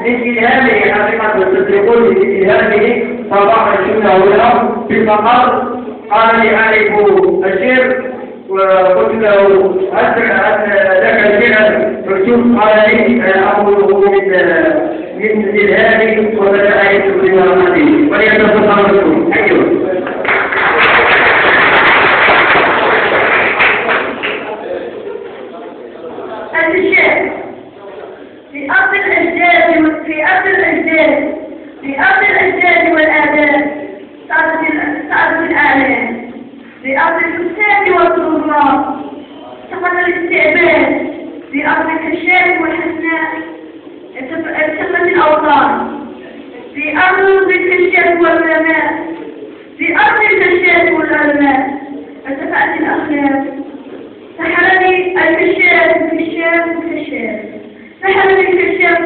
من إلهامه حقيقة تصدقون من إلهامه صباح الشمس هنا في المقر. قال لي أعرف الشيخ وقلت له لك الشيخ مكتوب. قال لي أقوله من إلهامي وبدأ يكتب ورحمته وليتصل بكم. أيوه. الشيخ في أرض الأجداد والآباء صارت الأعلام، في أرض الفساد والظلمات سقط الاستعباد، في أرض الكشاف والحسناء ارتفعت الأوطان، في أرض الكشاف والعلماء، في أرض الكشاف والعلماء ارتفعت الأخلاق. سحرني الكشاف سحرني الكشاف